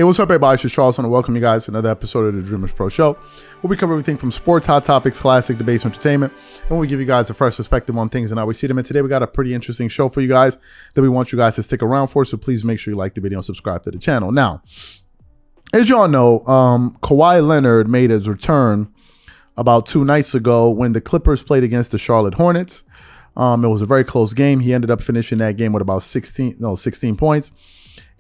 Hey, what's up, everybody? It's Charles, and welcome you guys to another episode of the Dreamerspro Show, where we cover everything from sports, hot topics, classic debates, entertainment, and we give you guys a fresh perspective on things and how we see them. And today we got a pretty interesting show for you guys that we want you guys to stick around for, so please make sure you like the video and subscribe to the channel. Now, as y'all know, Kawhi Leonard made his return about 2 nights ago when the Clippers played against the Charlotte Hornets. It was a very close game. He ended up finishing that game with about 16 points.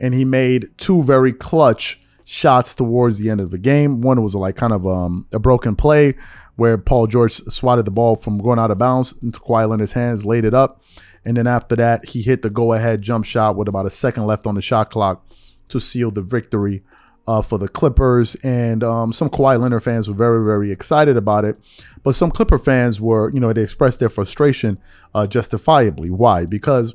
And he made 2 very clutch shots towards the end of the game. One was like kind of a broken play where Paul George swatted the ball from going out of bounds into Kawhi Leonard's hands, laid it up. And then after that, he hit the go-ahead jump shot with about a second left on the shot clock to seal the victory for the Clippers. And some Kawhi Leonard fans were very, very excited about it. But some Clipper fans were, they expressed their frustration justifiably. Why? Because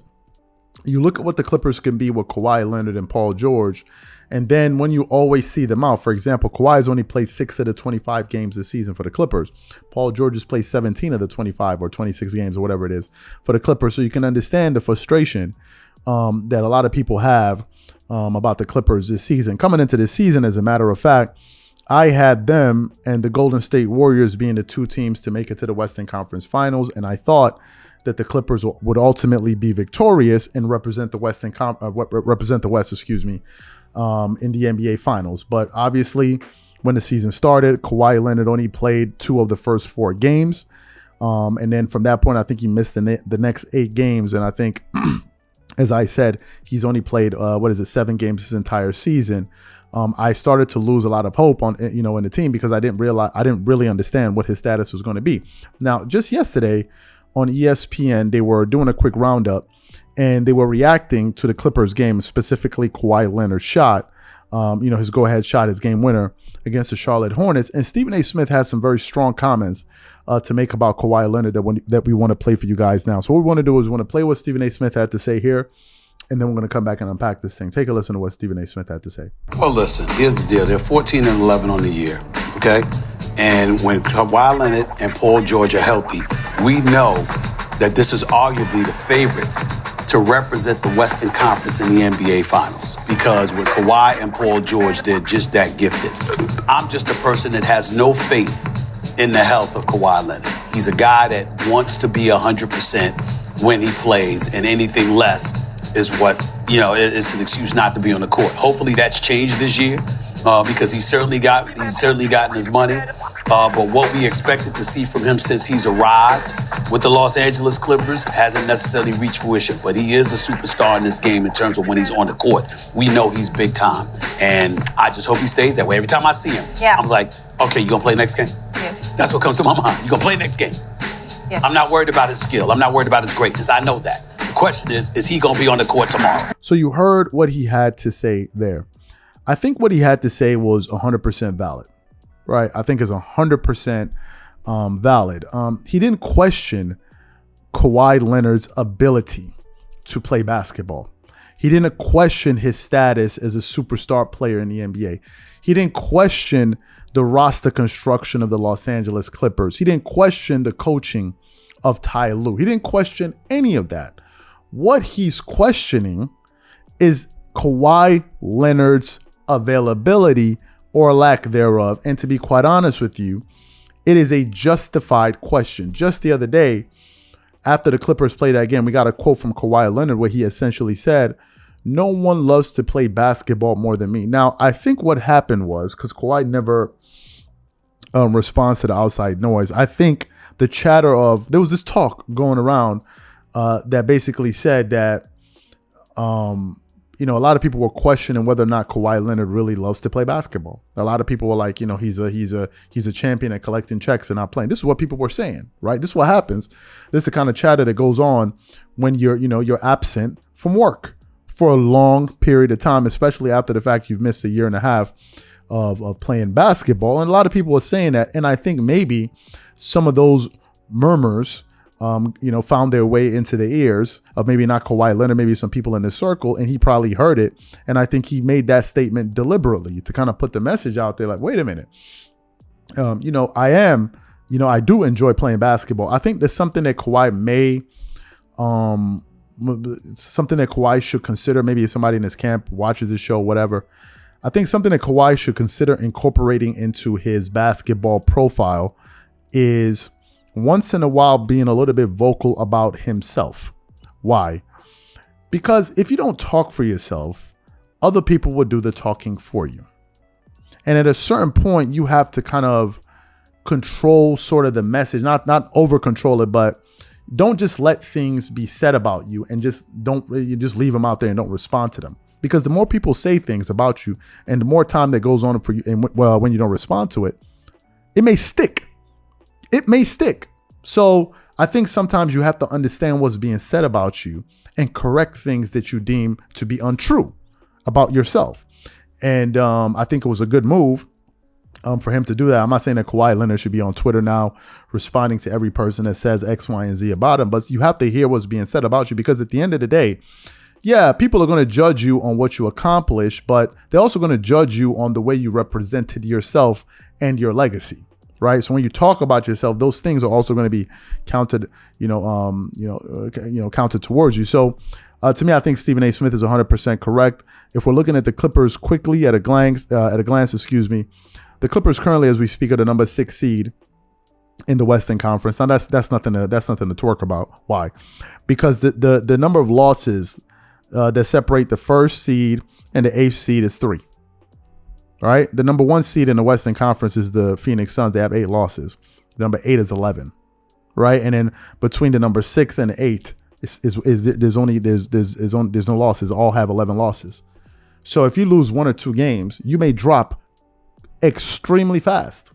you look at what the Clippers can be with Kawhi Leonard and Paul George, and then when you always see them out, for example, Kawhi's only played 6 of the 25 games this season for the Clippers. Paul George has played 17 of the 25 or 26 games or whatever it is for the Clippers. So you can understand the frustration that a lot of people have about the Clippers this season. Coming into this season, as a matter of fact, I had them and the Golden State Warriors being the 2 teams to make it to the Western Conference Finals, and I thought that the Clippers would ultimately be victorious and represent the West, in the NBA Finals. But obviously, when the season started, Kawhi Leonard only played 2 of the first 4 games, and then from that point, I think he missed the next 8 games. And I think, as I said, he's only played 7 games this entire season. I started to lose a lot of hope on in the team because I didn't really understand what his status was going to be. Now, just yesterday, on ESPN, they were doing a quick roundup, and they were reacting to the Clippers game, specifically Kawhi Leonard's shot, his go-ahead shot, his game winner against the Charlotte Hornets. And Stephen A. Smith has some very strong comments to make about Kawhi Leonard that we want to play for you guys now. So what we want to do is we want to play what Stephen A. Smith had to say here, and then we're going to come back and unpack this thing. Take a listen to what Stephen A. Smith had to say. Well, listen, here's the deal. They're 14-11 on the year, okay? And when Kawhi Leonard and Paul George are healthy, we know that this is arguably the favorite to represent the Western Conference in the NBA Finals, because with Kawhi and Paul George, they're just that gifted. I'm just a person that has no faith in the health of Kawhi Leonard. He's a guy that wants to be 100% when he plays, and anything less is it's an excuse not to be on the court. Hopefully that's changed this year because he's certainly gotten his money. But what we expected to see from him since he's arrived with the Los Angeles Clippers hasn't necessarily reached fruition. But he is a superstar in this game in terms of when he's on the court. We know he's big time. And I just hope he stays that way. Every time I see him, I'm like, okay, you going to play next game? Yeah. That's what comes to my mind. You going to play next game? Yeah. I'm not worried about his skill. I'm not worried about his greatness. I know that. The question is he going to be on the court tomorrow? So you heard what he had to say there. I think what he had to say was 100% valid. Right, I think is 100% valid. He didn't question Kawhi Leonard's ability to play basketball. He didn't question his status as a superstar player in the NBA. He didn't question the roster construction of the Los Angeles Clippers. He didn't question the coaching of Ty Lue. He didn't question any of that. What he's questioning is Kawhi Leonard's availability or lack thereof. And to be quite honest with you, it is a justified question. Just the other day, after the Clippers played that game, we got a quote from Kawhi Leonard where he essentially said, "No one loves to play basketball more than me." Now, I think what happened was, because Kawhi never responds to the outside noise, I think the chatter of, there was this talk going around that basically said that, a lot of people were questioning whether or not Kawhi Leonard really loves to play basketball. A lot of people were like, he's a champion at collecting checks and not playing. This is what people were saying, right? This is what happens. This is the kind of chatter that goes on when you're absent from work for a long period of time, especially after the fact you've missed a year and a half of playing basketball. And a lot of people were saying that. And I think maybe some of those murmurs found their way into the ears of maybe not Kawhi Leonard, maybe some people in his circle, and he probably heard it. And I think he made that statement deliberately to kind of put the message out there like, wait a minute, I do enjoy playing basketball. I think there's something that Kawhi something that Kawhi should consider. Maybe if somebody in his camp watches the show, whatever. I think something that Kawhi should consider incorporating into his basketball profile is once in a while being a little bit vocal about himself. Why? Because if you don't talk for yourself, other people will do the talking for you. And at a certain point, you have to kind of control sort of the message, not over control it, but don't just let things be said about you and just leave them out there and don't respond to them. Because the more people say things about you and the more time that goes on for you, and when you don't respond to it, it may stick. It may stick. So I think sometimes you have to understand what's being said about you and correct things that you deem to be untrue about yourself. And I think it was a good move for him to do that. I'm not saying that Kawhi Leonard should be on Twitter now responding to every person that says X, Y, and Z about him, but you have to hear what's being said about you, because at the end of the day, yeah, people are going to judge you on what you accomplish, but they're also going to judge you on the way you represented yourself and your legacy, right? So when you talk about yourself, those things are also going to be counted, counted towards you. So to me, I think Stephen A. Smith is 100% correct. If we're looking at the Clippers quickly at a glance, the Clippers currently, as we speak, are the number 6 seed in the Western Conference. Now that's nothing to twerk about. Why? Because the number of losses that separate the 1st seed and the 8th seed is 3. All right. The number 1 seed in the Western Conference is the Phoenix Suns. They have 8 losses. The number 8 is 11. Right. And then between the number 6 and 8 there's no losses. All have 11 losses. So if you lose 1 or 2 games, you may drop extremely fast.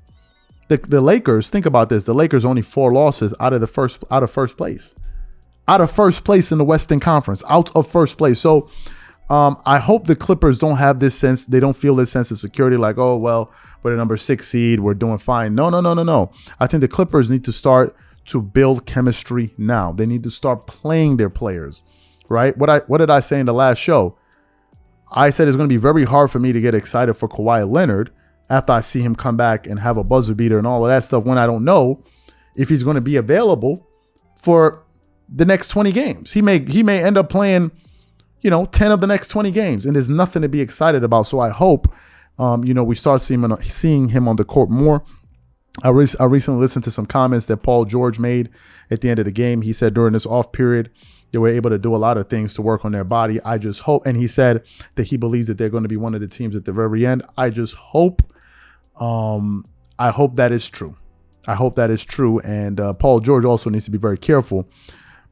The Lakers, think about this. The Lakers only 4 losses out of first place. Out of first place in the Western Conference. Out of first place. So I hope the Clippers don't have this sense. They don't feel this sense of security like, oh, well, we're the number 6 seed. We're doing fine. No. I think the Clippers need to start to build chemistry now. They need to start playing their players, right? What did I say in the last show? I said it's going to be very hard for me to get excited for Kawhi Leonard after I see him come back and have a buzzer beater and all of that stuff when I don't know if he's going to be available for the next 20 games. He may end up playing, 10 of the next 20 games, and there's nothing to be excited about. So I hope, we start seeing him on the court more. I recently listened to some comments that Paul George made at the end of the game. He said during this off period, they were able to do a lot of things to work on their body. I just hope, and he said that he believes that they're going to be one of the teams at the very end. I just hope, I hope that is true. I hope that is true. And Paul George also needs to be very careful,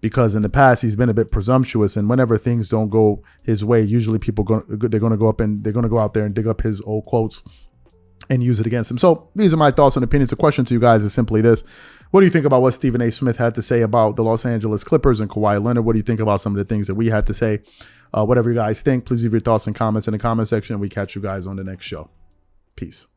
because in the past he's been a bit presumptuous, and whenever things don't go his way, usually they're going to go out there and dig up his old quotes and use it against him. So these are my thoughts and opinions. The question to you guys is simply this: what do you think about what Stephen A. Smith had to say about the Los Angeles Clippers and Kawhi Leonard? What do you think about some of the things that we had to say? Whatever you guys think, please leave your thoughts and comments in the comment section, and we catch you guys on the next show. Peace.